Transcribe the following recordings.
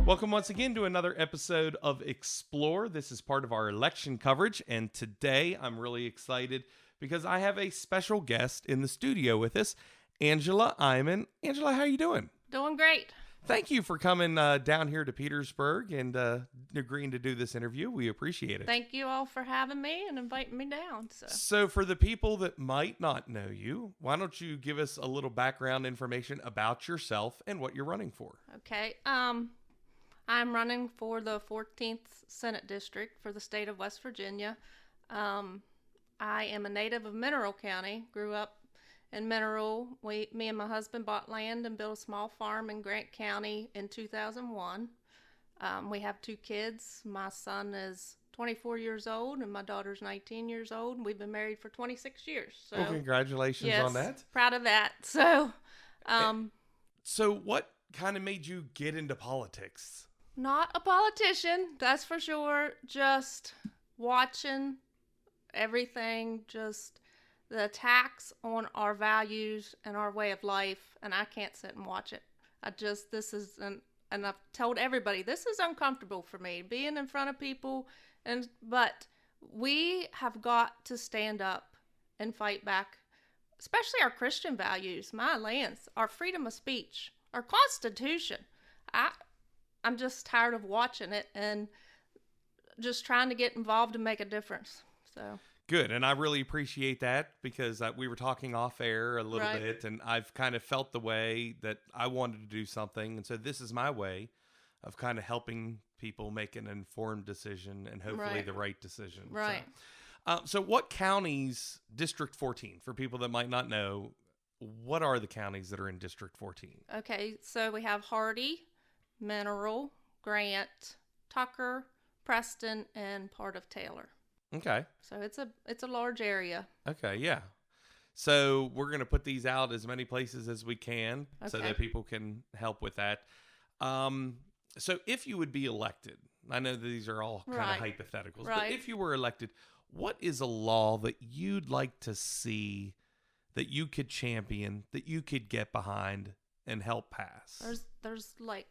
Welcome once again to another episode of Explore. This is part of our election coverage, and today I'm really excited because I have a special guest in the studio with us, Angela Iman. Angela, how are you doing? Doing great. Thank you for coming down here to Petersburg and agreeing to do this interview. We appreciate it. Thank you all for having me and inviting me down. So for the people that might not know you, why don't you give us a little background information about yourself and what you're running for? Okay. I'm running for the 14th Senate District for the state of West Virginia. I am a native of Mineral County, grew up in Mineral. Me and my husband bought land and built a small farm in Grant County in 2001. We have 2 kids. My son is 24 years old and my daughter's 19 years old. We've been married for 26 years. So, well, congratulations on that. Proud of that. So what kind of made you get into politics? Not a politician, that's for sure. Just watching everything, just the attacks on our values and our way of life, and I can't sit and watch it. And I've told everybody, this is uncomfortable for me, being in front of people, but we have got to stand up and fight back, especially our Christian values, my lands, our freedom of speech, our Constitution. I'm just tired of watching it and just trying to get involved and make a difference. So good, and I really appreciate that because we were talking off air a little bit, and I've kind of felt the way that I wanted to do something, and so this is my way of kind of helping people make an informed decision and hopefully the right decision. Right. So what counties, District 14, for people that might not know, what are the counties that are in District 14? Okay, so we have Hardy, Mineral, Grant, Tucker, Preston, and part of Taylor. Okay. So it's a large area. Okay, yeah. So we're going to put these out as many places as we can so that people can help with that. So if you would be elected, I know these are all kind of hypotheticals, but if you were elected, what is a law that you'd like to see that you could champion, that you could get behind and help pass? There's like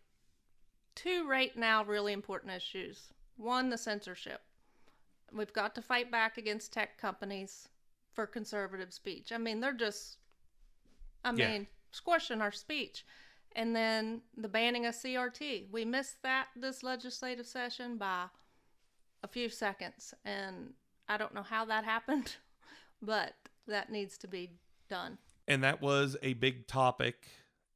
2 right now really important issues. One, the censorship. We've got to fight back against tech companies for conservative speech. I mean, they're just, squishing our speech. And then the banning of CRT. We missed that this legislative session by a few seconds. And I don't know how that happened, but that needs to be done. And that was a big topic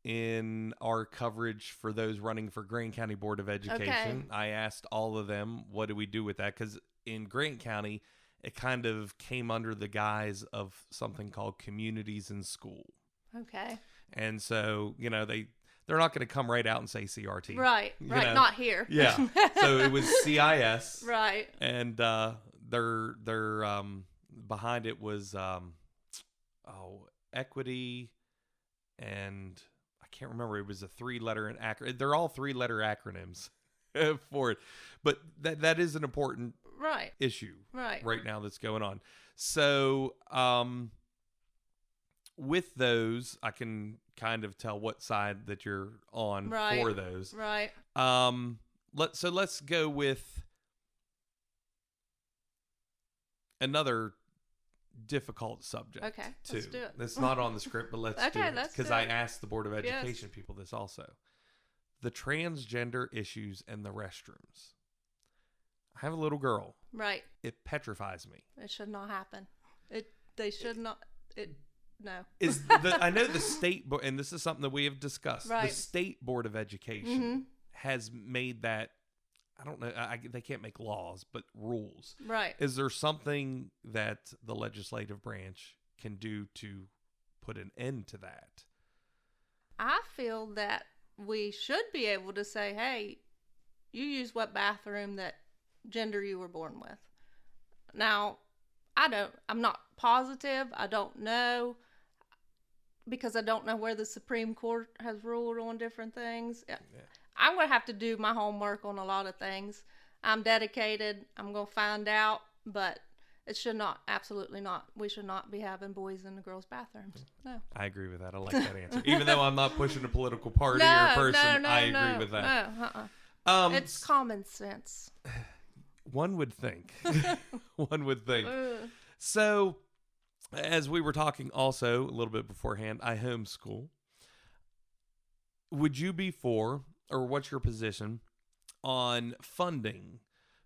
in our coverage for those running for Grant County Board of Education. I asked all of them, what do we do with that? Because in Grant County, it kind of came under the guise of something called communities in school. Okay. And so, they're not going to come right out and say CRT. Right. Not here. Yeah. So it was CIS. Right. And their behind it was equity, and I can't remember. It was a 3-letter acronym. They're all 3-letter acronyms for it, but that is an important issue right now that's going on. So with those, I can kind of tell what side that you're on for those. Right. Let's go with another difficult subject. Okay, too. let's do it. It's not on the script, but let's do it because I asked the Board of Education people this also. The transgender issues in the restrooms. I have a little girl. Right. It petrifies me. It should not happen. They should not. No. I know the state board, and this is something that we have discussed. The state Board of Education has made that. I don't know. They can't make laws, but rules. Right. Is there something that the legislative branch can do to put an end to that? I feel that we should be able to say, hey, you use what bathroom that gender you were born with. Now, I'm not positive. I don't know, because I don't know where the Supreme Court has ruled on different things. Yeah. I'm going to have to do my homework on a lot of things. I'm dedicated. I'm going to find out, but it should not, absolutely not. We should not be having boys in the girls' bathrooms. No. I agree with that. I like that answer. Even though I'm not pushing a political party or person, I agree with that. No, It's common sense. One would think. One would think. So, as we were talking also a little bit beforehand, I homeschool. Would you be for, or what's your position on funding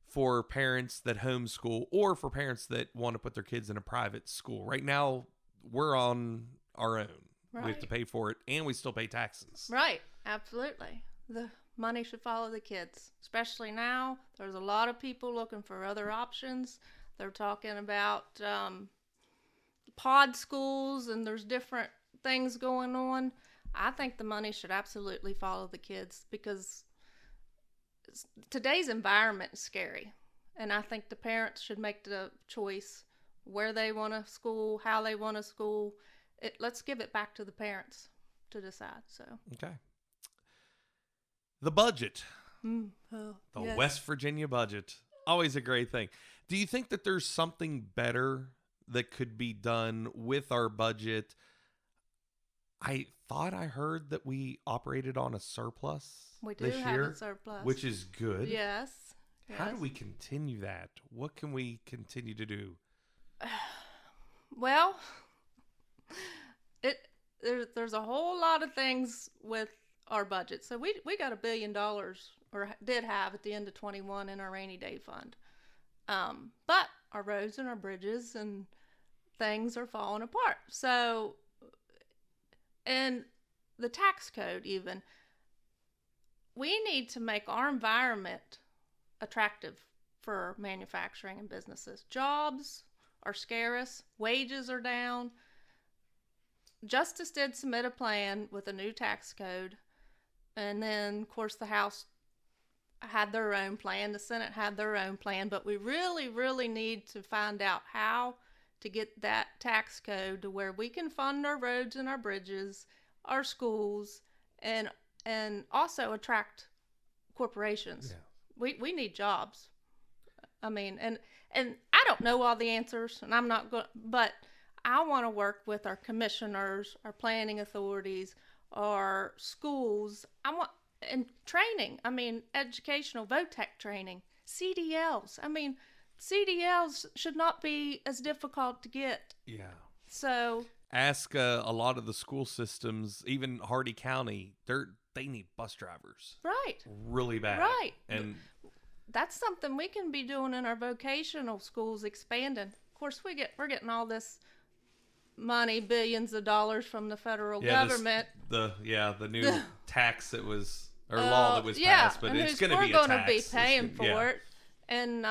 for parents that homeschool or for parents that want to put their kids in a private school? Right now, we're on our own. Right. We have to pay for it, and we still pay taxes. Right. Absolutely. The money should follow the kids, especially now. There's a lot of people looking for other options. They're talking about pod schools, and there's different things going on. I think the money should absolutely follow the kids, because today's environment is scary, and I think the parents should make the choice where they want to school, how they want to school. Let's give it back to the parents to decide. So okay. The budget. Yes. West Virginia budget. Always a great thing. Do you think that there's something better that could be done with our budget? I thought I heard that we operated on a surplus this year. We do have a surplus. Which is good. Yes. How do we continue that? What can we continue to do? Well, there's a whole lot of things with our budget. So we got $1 billion, or did have at the end of 21, in our rainy day fund. But our roads and our bridges and things are falling apart. So, and the tax code even, we need to make our environment attractive for manufacturing and businesses. Jobs are scarce, wages are down. Justice did submit a plan with a new tax code, and then of course the House had their own plan, the Senate had their own plan, but we really need to find out how to get that tax code to where we can fund our roads and our bridges, our schools, and also attract corporations. Yeah. We need jobs. I mean, and I don't know all the answers, and I'm not going, but I want to work with our commissioners, our planning authorities, our schools. And training. I mean, educational VOTEC training, CDLs. I mean, CDLs should not be as difficult to get. Yeah. So ask a lot of the school systems, even Hardy County, they need bus drivers. Right. Really bad. Right. And that's something we can be doing in our vocational schools, expanding. Of course, we're getting all this money, billions of dollars from the federal government. The new tax that was, or law that was passed, but it's going to be a tax. We're going to be paying for it. And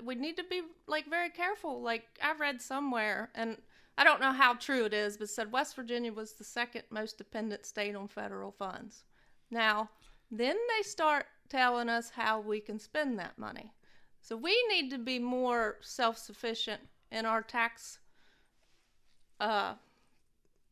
we need to be very careful. I read somewhere, and I don't know how true it is, but said West Virginia was the second most dependent state on federal funds. Now, then they start telling us how we can spend that money. So we need to be more self-sufficient in our tax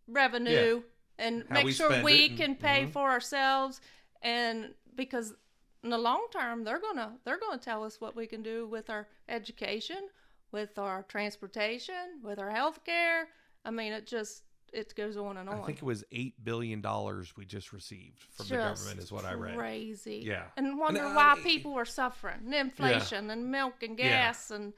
revenue, and make sure we can pay for ourselves. And because in the long term, they're gonna tell us what we can do with our education, with our transportation, with our health care. I mean, it goes on and on. I think it was $8 billion we just received from the government, is what I read. Crazy. Yeah. And wonder why people are suffering. And inflation and milk and gas and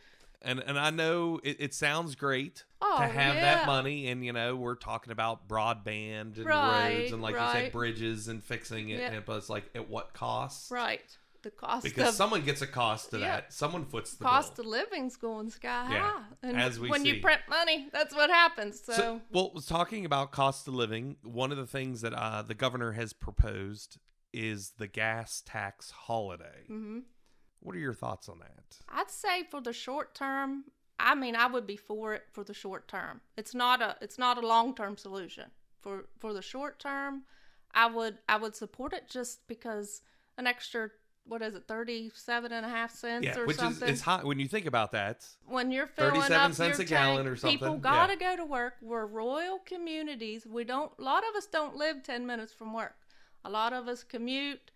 I know it sounds great to have that money, and we're talking about broadband and roads and, like you said, bridges and fixing it, but it's like, at what cost? Right. The cost, because someone gets a cost to that. Someone foots the cost bill. of living's going sky high. And as we when see. You print money, that's what happens. So talking about cost of living, one of the things that the governor has proposed is the gas tax holiday. Mm-hmm. What are your thoughts on that? I'd say for the short term, I would be for it for the short term. It's not a long-term solution. For the short term, I would support it, just because an extra, 37.5 cents or which something. It's high when you think about that. When you're filling 37 up cents your a gallon tank, or something. People gotta go to work. We're rural communities. A lot of us don't live 10 minutes from work. A lot of us commute.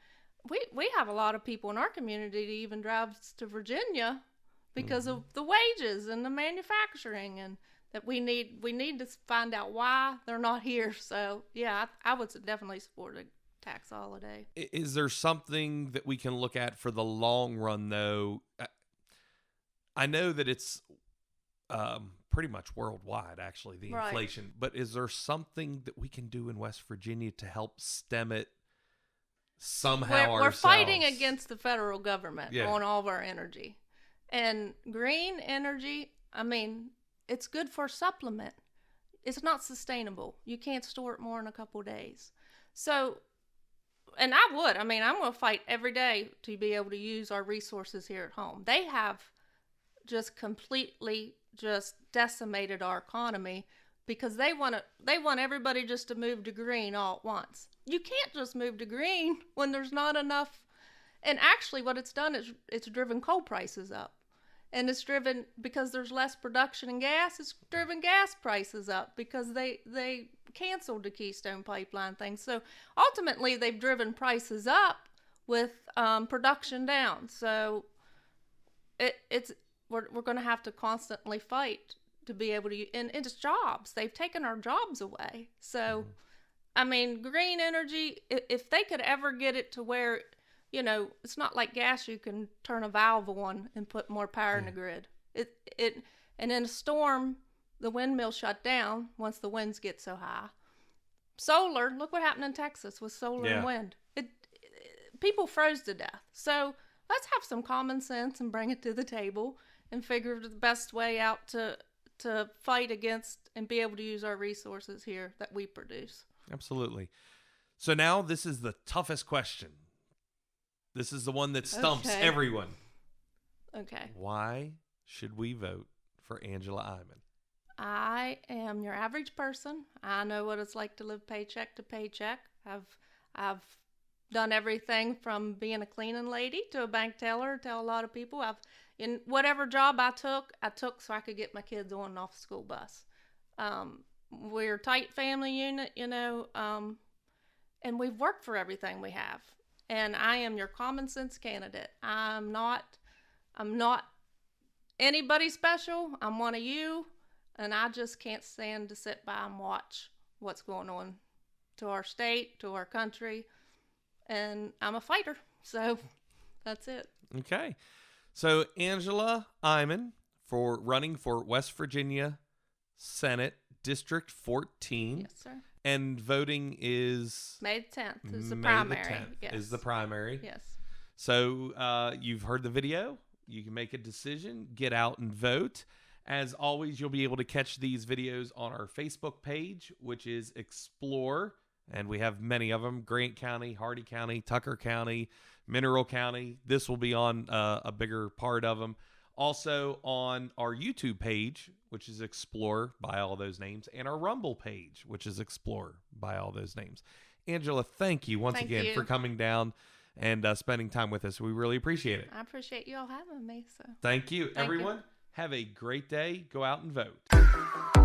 We have a lot of people in our community that even drives to Virginia because of the wages and the manufacturing, and that we need to find out why they're not here. So I would definitely support tax holiday. Is there something that we can look at for the long run, though? I know that it's pretty much worldwide, actually, the inflation. But is there something that we can do in West Virginia to help stem it somehow ourselves? We're fighting against the federal government on all of our energy. And green energy, I mean, it's good for a supplement. It's not sustainable. You can't store it more than a couple of days. So, and I'm going to fight every day to be able to use our resources here at home. They have just completely just decimated our economy because they want everybody just to move to green all at once. You can't just move to green when there's not enough. And actually what it's done is it's driven coal prices up. And it's driven, because there's less production in gas, it's driven gas prices up because they canceled the Keystone Pipeline thing. So ultimately they've driven prices up with production down. So we're going to have to constantly fight to be able to, and it's jobs. They've taken our jobs away. So, I mean, green energy, if they could ever get it to where, you know, it's not like gas, you can turn a valve on and put more power in the grid. And in a storm, the windmill shut down once the winds get so high. Solar, look what happened in Texas with solar and wind. People froze to death. So let's have some common sense and bring it to the table and figure the best way out to fight against and be able to use our resources here that we produce. Absolutely. So now this is the toughest question. This is the one that stumps everyone. Okay. Why should we vote for Angela Iman? I am your average person. I know what it's like to live paycheck to paycheck. I've done everything from being a cleaning lady to a bank teller, tell a lot of people. In whatever job I took so I could get my kids on and off the school bus. We're a tight family unit, you know, and we've worked for everything we have. And I am your common sense candidate. I'm not anybody special. I'm one of you, and I just can't stand to sit by and watch what's going on to our state, to our country. And I'm a fighter, so that's it. Okay. So Angela Iman running for West Virginia Senate District 14. Yes, sir. And voting is May 10th is the primary. May the 10th is the primary. Yes. So you've heard the video. You can make a decision. Get out and vote. As always, you'll be able to catch these videos on our Facebook page, which is Explore. And we have many of them: Grant County, Hardy County, Tucker County, Mineral County. This will be on a bigger part of them. Also on our YouTube page, which is Explore by all those names, and our Rumble page, which is Explore by all those names. Angela, thank you once again for coming down and spending time with us. We really appreciate it. I appreciate you all having me. So thank you. Everyone, have a great day. Go out and vote.